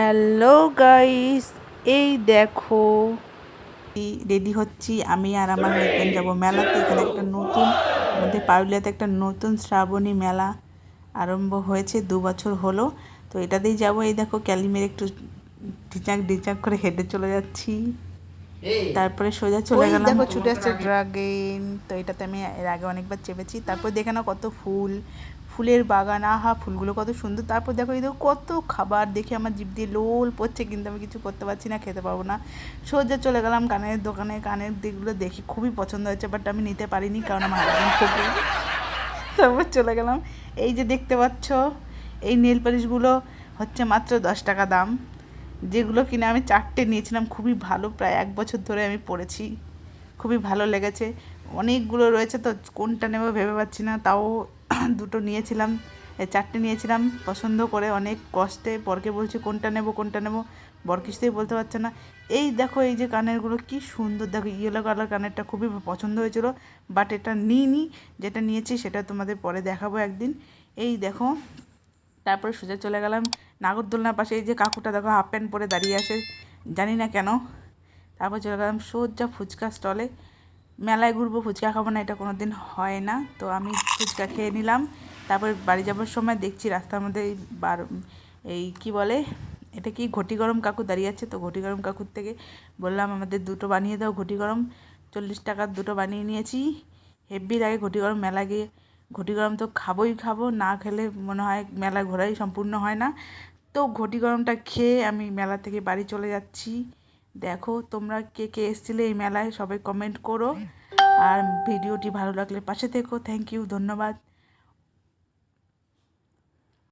Hello guys, এই দেখো ready হচ্ছি আমি আর আমার হাজব্যান্ড যাব মেলাতে। এখানে একটা নতুন আমাদের পারুলিয়াতে একটা নতুন শ্রাবণী মেলা আরম্ভ হয়েছে, 2 বছর হলো। তো এটাতেই যাব। এই দেখো ক্যালিমের একটু ডিচাক ডিচাক করে হেঁটে চলে যাচ্ছি, তারপরে সোজা চলে গেলাম। দেখো ছুটে আসছে ড্রাগন। তো এটাতে আমি এর আগে অনেকবার চেপেছি। তারপর দেখে না কত ফুলের বাগান, আহা ফুলগুলো কত সুন্দর। তারপর দেখো এই দেখো কত খাবার, দেখে আমার জিভ দিয়ে লোল পড়ছে, কিন্তু আমি কিছু করতে পারছি না, খেতে পারবো না। সোজা চলে গেলাম কানের দোকানে। কানের দিকগুলো দেখি খুবই পছন্দ হয়েছে, বাট আমি নিতে পারিনি কারণ আমার হাজব্যান্ড ঠকে। তারপর চলে গেলাম। এই যে দেখতে পাচ্ছ এই নেল পালিশগুলো হচ্ছে মাত্র 10 টাকা দাম, যেগুলো কিনে আমি 4টে নিয়েছিলাম। খুবই ভালো, প্রায় 1 বছর ধরে আমি পরেছি, খুবই ভালো লেগেছে। অনেকগুলো রয়েছে তো কোনটা নেব ভেবে পাচ্ছি না, তাও দুটো নিয়েছিলাম, 4টে নিয়েছিলাম পছন্দ করে অনেক কষ্টে। বরকে বলছি কোনটা নেব কোনটা নেব, বর কিছুতেই বলতে পারছে না। এই দেখো এই যে কানেরগুলো কি সুন্দর, দেখো ইয়েলো কালার কানেরটা খুবই পছন্দ হয়েছিল, বাট এটা নিইনি। যেটা নিয়েছি সেটা তোমাদের পরে দেখাবো একদিন। এই দেখো তারপরে সোজা চলে গেলাম নাগরদোলনার পাশে। এই যে কাকুটা দেখো হাফ প্যান্ট পরে দাঁড়িয়ে আছে, জানি না কেন। তারপর চলে গেলাম সোজা ফুচকা স্টলে। মেলায় ঘুরবো, ফুচকা খাবো না এটা কোনো দিন হয় না, তো আমি ফুচকা খেয়ে নিলাম। তারপর বাড়ি যাবার সময় দেখছি রাস্তার মধ্যে এই কী বলে এটা, কি ঘটি গরম কাকু দাঁড়িয়ে আছে। তো ঘটি গরম কাকুর থেকে বললাম আমাদের দুটো বানিয়ে দাও ঘটি গরম। 40 টাকার দুটো বানিয়ে নিয়েছি। হেব্বি লাগে ঘটি গরম। মেলা গিয়ে ঘটি গরম তো খাবোই খাবো, না খেলে মনে হয় মেলা ঘোরাই সম্পূর্ণ হয় না। তো ঘটি গরমটা খেয়ে আমি মেলা থেকে বাড়ি চলে যাচ্ছি। দেখো তোমরা কে কে এসেছিলে এই মেলায়, সবাই কমেন্ট করো। আর ভিডিওটি ভালো লাগলে পাশে থেকো। থ্যাংক ইউ, ধন্যবাদ।